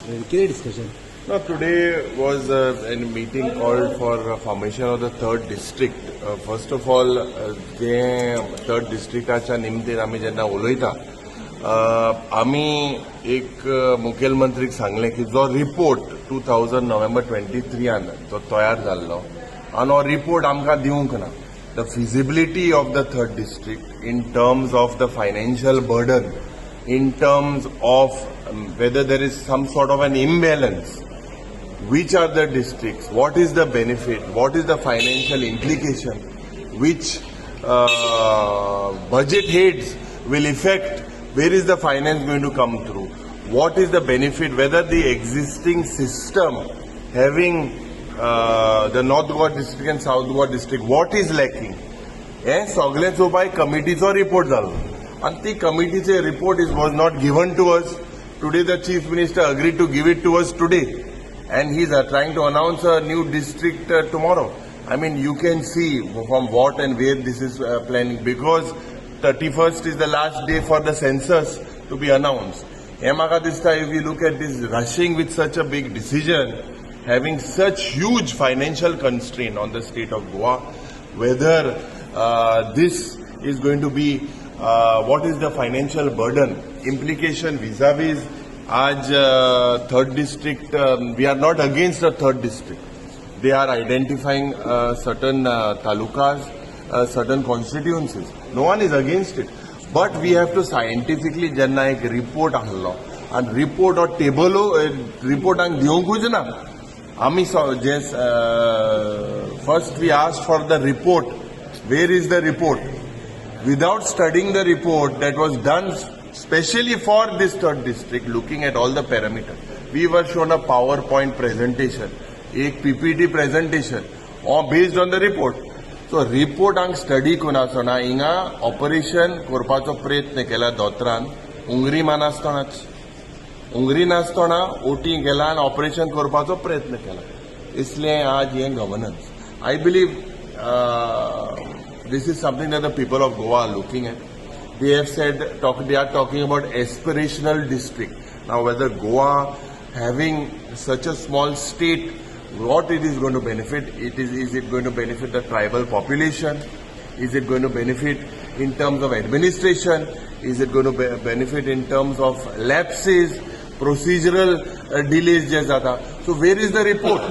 Clear discussion. No, today was a meeting called for formation of the third district. First of all, the third districtaच्या निमतेन आमी जेन्ना उलयता आमी एक मुखेलमंत्रीक सांगलें की जो रिपोर्ट 2000 नोव्हेंबर 23 जो तयार जाल्लो आनी हो रिपोर्ट आमकां दिवंक ना. The feasibility of the third district in terms of the financial burden, in terms of whether there is some sort of an imbalance, which are the districts, what is the benefit, what is the financial implication, which budget heads will affect, where is the finance going to come through, what is the benefit, whether the existing system having the North Goa district and South Goa district, what is lacking. हे सगळेचो by कमिटीचो report जालो and the committee's report was not given to us. Today the Chief Minister agreed to give it to us today. And he's trying to announce a new district tomorrow. I mean, you can see from what and where this is planning, because 31st is the last day for the census to be announced. If you look at this rushing with such a big decision, having such huge financial constraint on the state of Goa, whether this is going to be what is the financial burden, implication vis-a-vis third district, we are not against the third district. They are identifying certain talukas, certain constituencies. No one is against it. But we have to scientifically janna ek report ahlo. And report or table report ang diyongkuj na. Ami just first we asked for the report. Where is the report? Without studying the report that was done specially for this third district, looking at all the parameters, we were shown a PowerPoint presentation, a PPT presentation, or based on the report. So report ang study kunasona inga operation korpacho प्रयत्न केला दोतरान उंगरी मानासतोनाच उंगरी नासतना OT गेला आणि operation करपाचो प्रयत्न केला इसलिए आज ये governance I believe this is something that the people of Goa are looking at. They have said, they are talking about aspirational district. Now, whether Goa having such a small state, what it is going to benefit? Is it going to benefit the tribal population? Is it going to benefit in terms of administration? Is it going to benefit in terms of lapses, procedural delays? So, where is the report?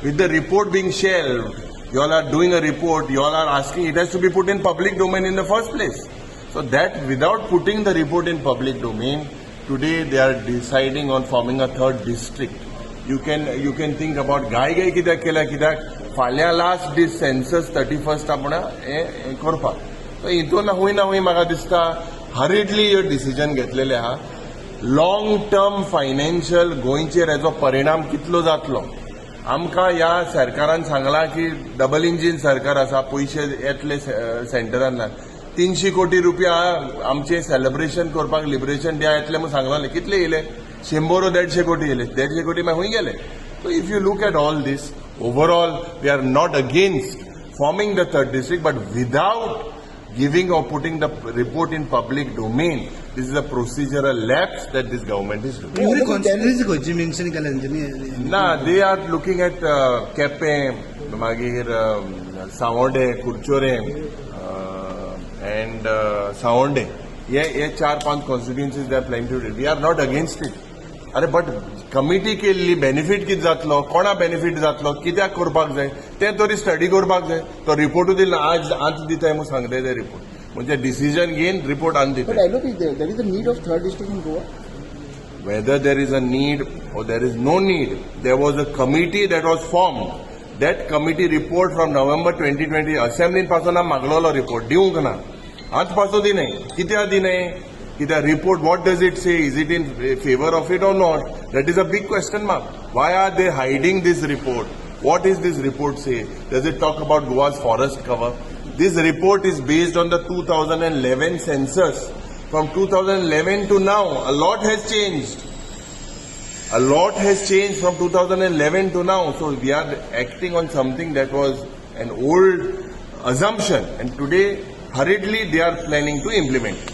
With the report being shelved, you all are doing a report, you all are asking, it has to be put in public domain in the first place. So that without putting the report in public domain, today they are deciding on forming a third district. You can think about gai kidak kela kidak falya last this census 31st apna korpa. So ito na hui maga dista hurriedly your decision घेतलेले हा. Long term financial गोयंचेर हेजो परिणाम कितलो जातलो. आमकां ह्या सरकारान सांगलां की डबल इंजिन सरकार आसा पयशे येतले सेंटरांतल्यान 300 कोटी रुपया आमचे सेलिब्रेशन करपाक लिबरेशन डे येतले म्हूण सांगलें कितले येयले 100 150 कोटी येयले 150 कोटी मागीर खंय गेले. So if you look at all this overall we are not against forming the third district but without giving or putting the report in public domain. This is a procedural lapse that this government is doing. They are looking at Kepe, Magir, Saonde, Kurchore, and Saonde. Yeah, 4-5 constituencies they are planning to do. We are not against it. But committee के लिए benefit कित जातलो, कोणा benefit जातलो, कित्याक करपाक जाय, तें तरी स्टडी करपाक जाय. तो रिपोर्ट दिला आज दिताय म्हणून सांगले ते रिपोर्ट. म्हणजे डिसिजन घेवन रिपोर्ट आन दिताय. But I look, there is a need of third district in Goa. Whether there is a need or there is no need, there was a committee that was formed. That committee report from November 2020 Assembly पासून मागलोलो report दिवंक ना. आज पासून दिनाय. कित्याक दिनाय? The report, what does it say? Is it in favor of it or not? That is a big question mark. Why are they hiding this report? What is this report say? Does it talk about Goa's forest cover? This report is based on the 2011 census. From 2011 to now, a lot has changed. A lot has changed from 2011 to now. So we are acting on something that was an old assumption. And today, hurriedly, they are planning to implement.